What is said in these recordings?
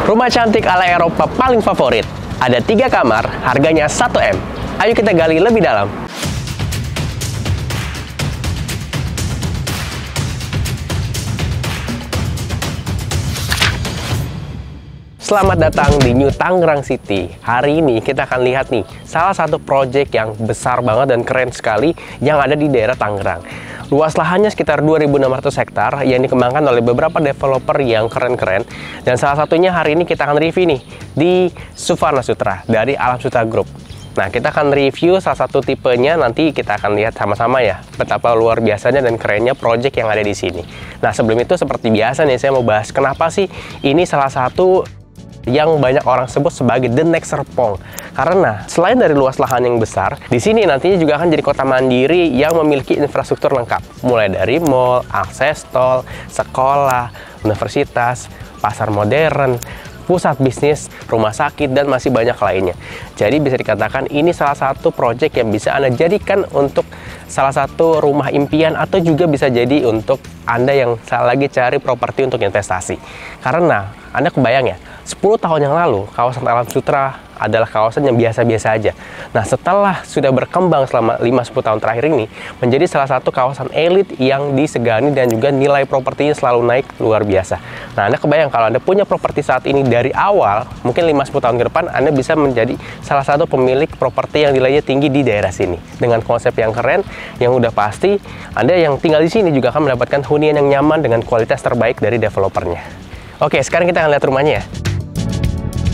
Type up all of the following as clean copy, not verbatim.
Rumah cantik ala Eropa paling favorit. Ada 3 kamar, harganya 1 M. Ayo kita gali lebih dalam. Selamat datang di New Tangerang City. Hari ini kita akan lihat nih salah satu proyek yang besar banget dan keren sekali yang ada di daerah Tangerang. Luas lahannya sekitar 2.600 hektar yang dikembangkan oleh beberapa developer yang keren-keren. Dan salah satunya hari ini kita akan review nih di Suvarna Sutra dari Alam Sutra Group. Nah, kita akan review salah satu tipenya, nanti kita akan lihat sama-sama ya betapa luar biasanya dan kerennya proyek yang ada di sini. Nah, sebelum itu seperti biasa nih saya mau bahas kenapa sih ini salah satu yang banyak orang sebut sebagai the next Serpong. Karena selain dari luas lahan yang besar, di sini nantinya juga akan jadi kota mandiri yang memiliki infrastruktur lengkap, mulai dari mall, akses tol, sekolah, universitas, pasar modern, pusat bisnis, rumah sakit, dan masih banyak lainnya. Jadi bisa dikatakan ini salah satu proyek yang bisa Anda jadikan untuk salah satu rumah impian, atau juga bisa jadi untuk Anda yang lagi cari properti untuk investasi. Karena Anda kebayang ya, 10 tahun yang lalu kawasan Alam Sutra adalah kawasan yang biasa-biasa aja. Nah, setelah sudah berkembang selama 5-10 tahun terakhir ini menjadi salah satu kawasan elit yang disegani dan juga nilai propertinya selalu naik luar biasa. Nah, Anda kebayang kalau Anda punya properti saat ini dari awal, mungkin 5-10 tahun ke depan Anda bisa menjadi salah satu pemilik properti yang nilainya tinggi di daerah sini. Dengan konsep yang keren, yang udah pasti Anda yang tinggal di sini juga akan mendapatkan hunian yang nyaman dengan kualitas terbaik dari developernya. Oke, sekarang kita akan lihat rumahnya ya.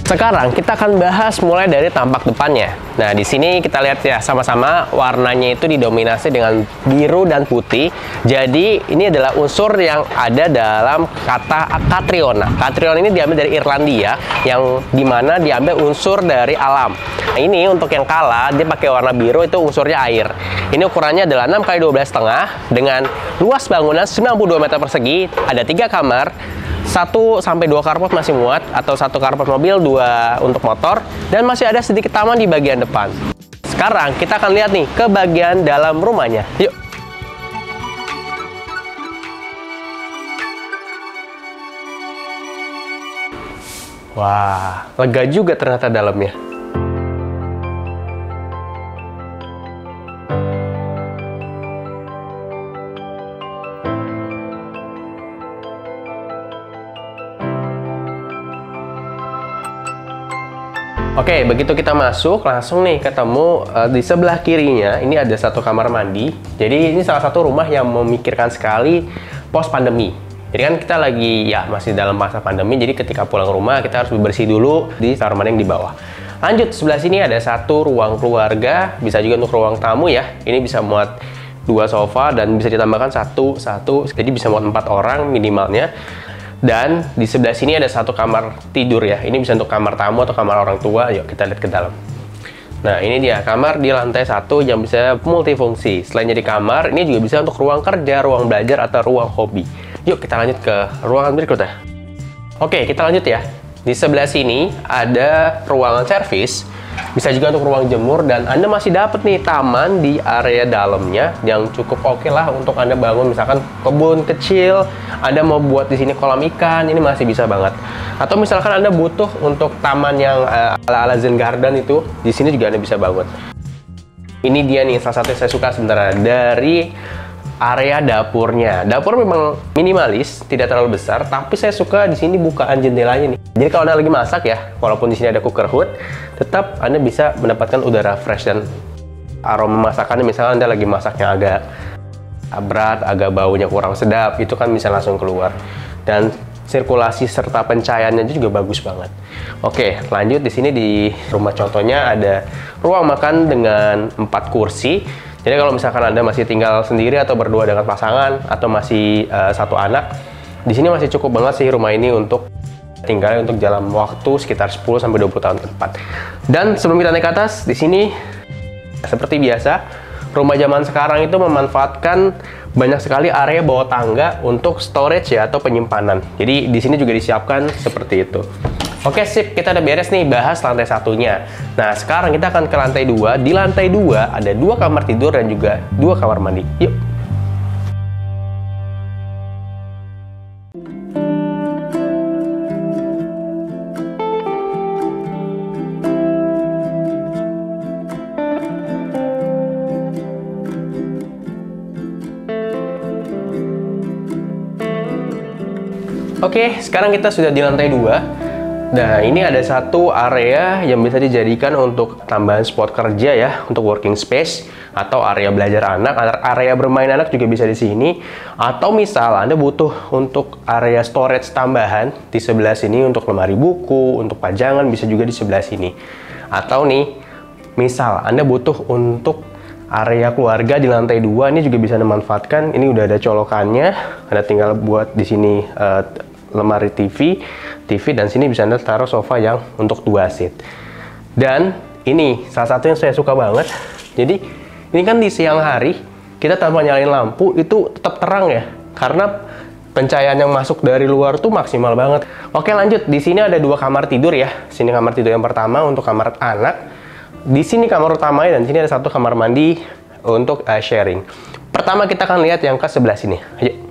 Sekarang kita akan bahas mulai dari tampak depannya. Nah, di sini kita lihat ya sama-sama warnanya itu didominasi dengan biru dan putih. Jadi ini adalah unsur yang ada dalam kata Catriona. Catriona ini diambil dari Irlandia, yang dimana diambil unsur dari alam. Nah, ini untuk yang kalah dia pakai warna biru, itu unsurnya air. Ini ukurannya adalah 6 x 12,5 dengan luas bangunan 92 meter persegi. Ada 3 kamar. 1-2 carport masih muat, atau 1 carport mobil, 2 untuk motor, dan masih ada sedikit taman di bagian depan. Sekarang kita akan lihat nih ke bagian dalam rumahnya. Yuk. Wah, lega juga ternyata dalamnya. Oke, begitu kita masuk, langsung nih ketemu di sebelah kirinya, ini ada 1 kamar mandi. Jadi ini salah satu rumah yang memikirkan sekali pos pandemi. Jadi kan kita lagi ya masih dalam masa pandemi, jadi ketika pulang rumah kita harus bersih dulu di kamar mandi yang di bawah. Lanjut, sebelah sini ada 1 ruang keluarga, bisa juga untuk ruang tamu ya. Ini bisa muat 2 sofa dan bisa ditambahkan satu, jadi bisa muat 4 orang minimalnya. Dan di sebelah sini ada 1 kamar tidur ya. Ini bisa untuk kamar tamu atau kamar orang tua. Yuk kita lihat ke dalam. Nah, ini dia kamar di lantai 1 yang bisa multifungsi. Selain jadi kamar, ini juga bisa untuk ruang kerja, ruang belajar, atau ruang hobi. Yuk kita lanjut ke ruangan berikutnya. Oke, kita lanjut ya. Di sebelah sini ada ruangan servis. Bisa juga untuk ruang jemur, dan Anda masih dapat nih taman di area dalamnya yang cukup oke lah untuk Anda bangun misalkan kebun kecil, Anda mau buat di sini kolam ikan, ini masih bisa banget. Atau misalkan Anda butuh untuk taman yang ala-ala Zen Garden itu, di sini juga Anda bisa bangun. Ini dia nih salah satu yang saya suka sebenarnya dari area dapurnya. Dapur memang minimalis, tidak terlalu besar, tapi saya suka di sini bukaan jendelanya nih. Jadi kalau Anda lagi masak ya, walaupun di sini ada cooker hood, tetap Anda bisa mendapatkan udara fresh dan aroma masakannya. Misalnya Anda lagi masaknya agak berat, agak baunya kurang sedap, itu kan bisa langsung keluar. Dan sirkulasi serta pencahayaannya juga bagus banget. Oke, lanjut di sini di rumah contohnya ada ruang makan dengan 4 kursi. Jadi kalau misalkan Anda masih tinggal sendiri atau berdua dengan pasangan atau masih 1 anak, di sini masih cukup banget sih rumah ini untuk tinggalnya untuk dalam waktu sekitar 10-20 tahun ke depan. Dan sebelum kita naik ke atas, di sini seperti biasa, rumah zaman sekarang itu memanfaatkan banyak sekali area bawah tangga untuk storage ya, atau penyimpanan. Jadi di sini juga disiapkan seperti itu. Oke, sip, kita udah beres nih bahas lantai 1-nya. Nah, sekarang kita akan ke lantai 2. Di lantai 2 ada 2 kamar tidur dan juga 2 kamar mandi. Yuk. Oke, sekarang kita sudah di lantai 2. Nah, ini ada satu area yang bisa dijadikan untuk tambahan spot kerja ya, untuk working space atau area belajar anak, area bermain anak juga bisa di sini. Atau misal Anda butuh untuk area storage tambahan di sebelah sini untuk lemari buku, untuk pajangan bisa juga di sebelah sini. Atau nih, misal Anda butuh untuk area keluarga di lantai 2, ini juga bisa dimanfaatkan. Ini udah ada colokannya, Anda tinggal buat di sini lemari TV, dan sini bisa Anda taruh sofa yang untuk 2 seat. Dan ini salah satu yang saya suka banget. Jadi ini kan di siang hari kita tanpa nyalain lampu itu tetap terang ya, karena pencahayaan yang masuk dari luar tuh maksimal banget. Oke, lanjut. Di sini ada 2 kamar tidur ya. Sini kamar tidur yang pertama untuk kamar anak. Di sini kamar utamanya, dan sini ada 1 kamar mandi untuk sharing. Pertama kita akan lihat yang ke sebelah sini. Ayo.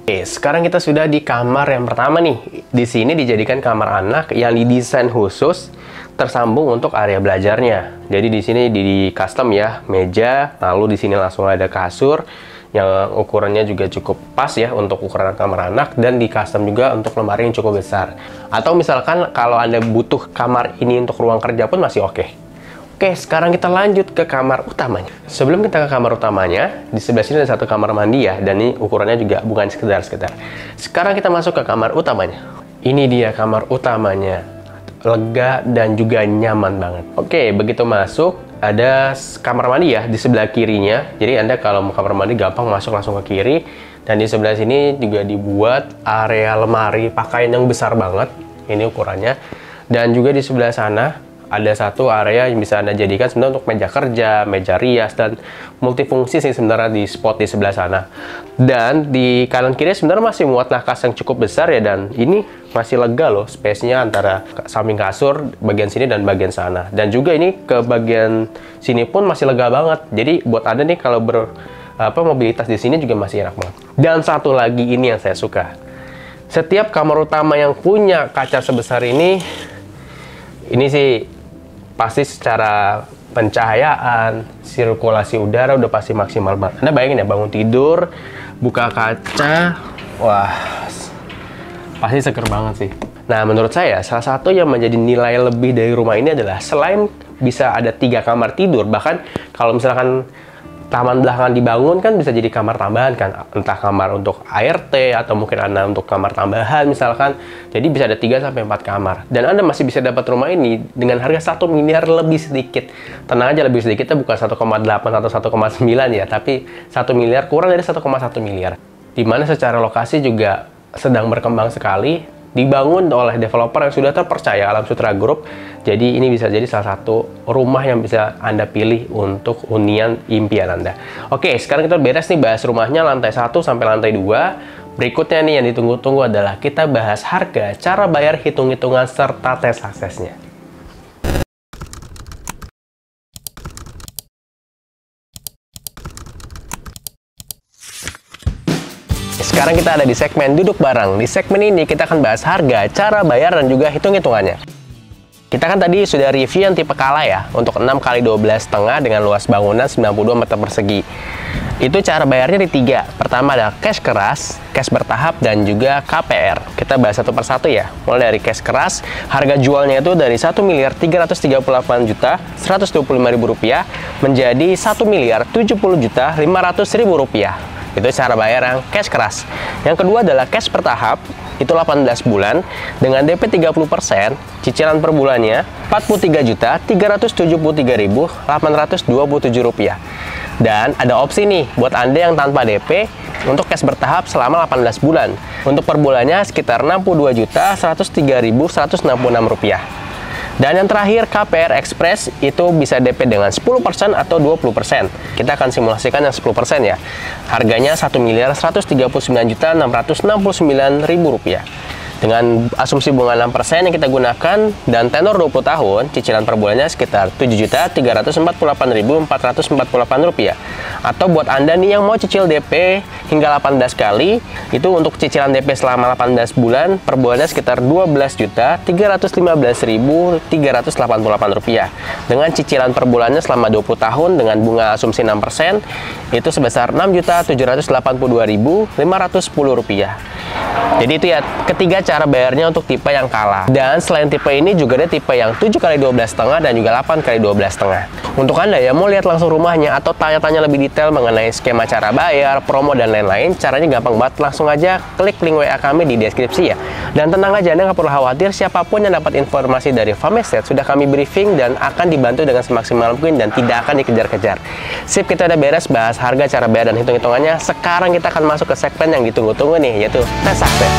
Oke, sekarang kita sudah di kamar yang pertama nih. Di sini dijadikan kamar anak yang didesain khusus tersambung untuk area belajarnya. Jadi di sini di custom ya, meja, lalu di sini langsung ada kasur yang ukurannya juga cukup pas ya untuk ukuran kamar anak, dan di custom juga untuk lemari yang cukup besar. Atau misalkan kalau Anda butuh kamar ini untuk ruang kerja pun masih oke. Oke, sekarang kita lanjut ke kamar utamanya. Sebelum kita ke kamar utamanya, di sebelah sini ada 1 kamar mandi ya, dan ini ukurannya juga bukan sekedar-sekedar. Sekarang kita masuk ke kamar utamanya. Ini dia kamar utamanya. Lega dan juga nyaman banget. Oke, begitu masuk, ada kamar mandi ya di sebelah kirinya. Jadi Anda kalau mau kamar mandi gampang masuk langsung ke kiri. Dan di sebelah sini juga dibuat area lemari pakaian yang besar banget. Ini ukurannya. Dan juga di sebelah sana ada 1 area yang bisa Anda jadikan sebenarnya untuk meja kerja, meja rias, dan multifungsi sih sebenarnya di spot di sebelah sana. Dan di kanan kiri sebenarnya masih muat nakas yang cukup besar ya, dan ini masih lega loh space-nya antara samping kasur, bagian sini dan bagian sana. Dan juga ini ke bagian sini pun masih lega banget. Jadi buat Anda nih kalau mobilitas di sini juga masih enak banget. Dan satu lagi ini yang saya suka. Setiap kamar utama yang punya kaca sebesar ini sih pasti secara pencahayaan, sirkulasi udara udah pasti maksimal banget. Anda bayangin ya, bangun tidur, buka kaca, wah, pasti seger banget sih. Nah, menurut saya, salah satu yang menjadi nilai lebih dari rumah ini adalah selain bisa ada 3 kamar tidur, bahkan kalau misalkan taman belakangan dibangun kan bisa jadi kamar tambahan kan, entah kamar untuk ART atau mungkin Anda untuk kamar tambahan misalkan. Jadi bisa ada 3-4 kamar, dan Anda masih bisa dapat rumah ini dengan harga 1 miliar lebih sedikit. Tenang aja, lebih sedikitnya bukan 1,8 atau 1,9 ya, tapi 1 miliar, kurang dari 1,1 miliar. Dimana secara lokasi juga sedang berkembang sekali, dibangun oleh developer yang sudah terpercaya, Alam Sutra Group. Jadi ini bisa jadi salah satu rumah yang bisa Anda pilih untuk hunian impian Anda. Oke, sekarang kita beres nih bahas rumahnya lantai 1 sampai lantai 2. Berikutnya nih yang ditunggu-tunggu adalah kita bahas harga, cara bayar, hitung-hitungan, serta tes aksesnya. Sekarang kita ada di segmen duduk bareng. Di segmen ini kita akan bahas harga, cara bayar, dan juga hitung-hitungannya. Kita kan tadi sudah review yang tipe Kala ya, untuk 6x12,5 dengan luas bangunan 92 meter persegi. Itu cara bayarnya di 3. Pertama ada cash keras, cash bertahap, dan juga KPR. Kita bahas satu persatu ya. Mulai dari cash keras, harga jualnya itu dari 1.338.125.000 rupiah menjadi 1.070.500.000 rupiah. Itu cara bayar yang cash keras. Yang kedua adalah cash bertahap, itu 18 bulan dengan DP 30%, cicilan per bulannya Rp43.373.827 rupiah. Dan ada opsi nih buat Anda yang tanpa DP untuk cash bertahap selama 18 bulan. Untuk per bulannya sekitar Rp62.103.166 rupiah. Dan yang terakhir, KPR Express itu bisa DP dengan 10% atau 20%. Kita akan simulasikan yang 10% ya. Harganya Rp1.139.669.000. Dengan asumsi bunga 6% yang kita gunakan dan tenor 20 tahun, cicilan per bulannya sekitar Rp7.348.448. Atau buat Anda nih yang mau cicil DP hingga 18 kali, itu untuk cicilan DP selama 18 bulan, per bulannya sekitar Rp12.315.388. Dengan cicilan per bulannya selama 20 tahun dengan bunga asumsi 6%, itu sebesar Rp6.782.510. Jadi itu ya ketiga cara bayarnya untuk tipe yang kalah. Dan selain tipe ini juga ada tipe yang 7x12,5 dan juga 8x12,5. Untuk Anda ya mau lihat langsung rumahnya atau tanya-tanya lebih detail mengenai skema cara bayar, promo dan lain-lain, caranya gampang banget. Langsung aja klik link WA kami di deskripsi ya. Dan tenang aja, Anda nggak perlu khawatir, siapapun yang dapat informasi dari Farm Estate sudah kami briefing dan akan dibantu dengan semaksimal mungkin dan tidak akan dikejar-kejar. Sip, kita udah beres bahas harga, cara bayar dan hitung-hitungannya. Sekarang kita akan masuk ke segmen yang ditunggu-tunggu nih, yaitu tes akses.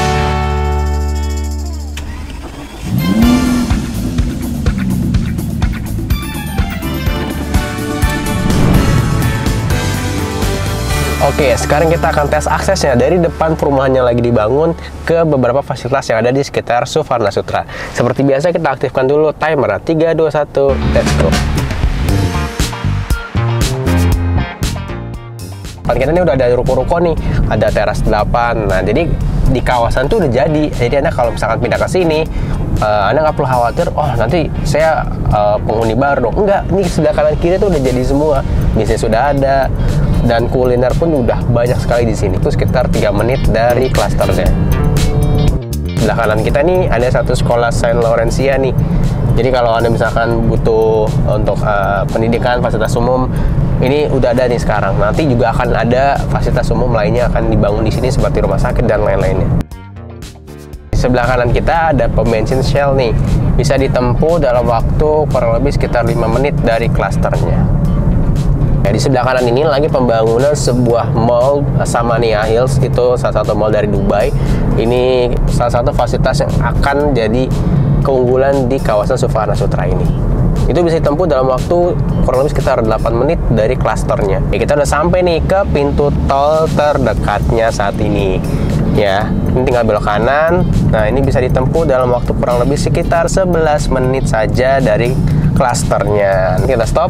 Oke, sekarang kita akan tes aksesnya dari depan perumahannya lagi dibangun ke beberapa fasilitas yang ada di sekitar Sufarna Sutra. Seperti biasa kita aktifkan dulu timer. 3, 2, 1, let's go. Depan kita ini udah ada ruko-ruko nih, ada teras 8. Nah, jadi di kawasan tuh udah jadi. Jadi Anda kalau misalkan pindah ke sini, Anda nggak perlu khawatir, oh nanti saya penghuni baru dong. Enggak, ini sebelah kanan kiri tuh udah jadi semua. Bisnis sudah ada, dan kuliner pun udah banyak sekali di sini. Itu sekitar 3 menit dari klasternya. Sebelah kanan kita nih ada satu sekolah Saint Laurencia nih. Jadi kalau Anda misalkan butuh untuk pendidikan, fasilitas umum, ini udah ada nih sekarang. Nanti juga akan ada fasilitas umum lainnya akan dibangun di sini seperti rumah sakit dan lain-lainnya. Di sebelah kanan kita ada pom bensin Shell nih. Bisa ditempuh dalam waktu kurang lebih sekitar 5 menit dari klasternya. Ya, di sebelah kanan ini lagi pembangunan sebuah mall Samania Hills, itu salah satu mall dari Dubai. Ini salah satu fasilitas yang akan jadi keunggulan di kawasan Sufarna Sutra ini. Itu bisa ditempuh dalam waktu kurang lebih sekitar 8 menit dari klasternya. Ya, kita udah sampai nih ke pintu tol terdekatnya saat ini. Ya, ini tinggal belok kanan. Nah, ini bisa ditempuh dalam waktu kurang lebih sekitar 11 menit saja dari klasternya. Nanti kita stop.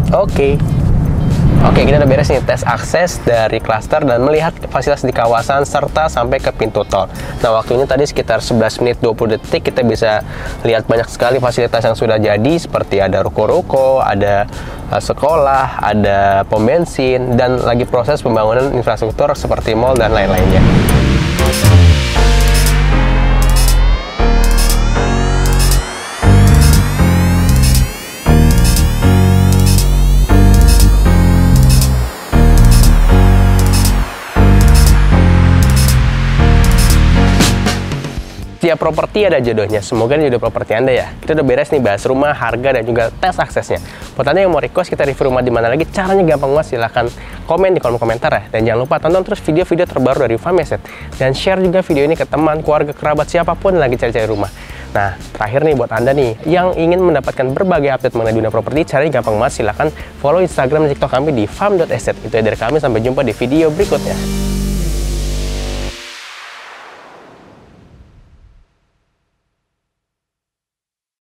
Oke, kita udah beres nih tes akses dari klaster dan melihat fasilitas di kawasan serta sampai ke pintu tol. Nah, waktunya tadi sekitar 11 menit 20 detik. Kita bisa lihat banyak sekali fasilitas yang sudah jadi, seperti ada ruko-ruko, ada sekolah, ada pom bensin, dan lagi proses pembangunan infrastruktur seperti mall dan lain-lainnya. Setiap properti ada jodohnya, semoga jodoh properti Anda ya. Kita udah beres nih bahas rumah, harga, dan juga tes aksesnya. Buat Anda yang mau request kita review rumah di mana lagi, caranya gampang banget, silahkan komen di kolom komentar ya. Dan jangan lupa tonton terus video-video terbaru dari Farm Estate. Dan share juga video ini ke teman, keluarga, kerabat, siapapun yang lagi cari-cari rumah. Nah, terakhir nih buat Anda nih yang ingin mendapatkan berbagai update mengenai dunia properti, caranya gampang banget, silahkan follow Instagram dan TikTok kami di farm.estate. Itu dari kami, sampai jumpa di video berikutnya.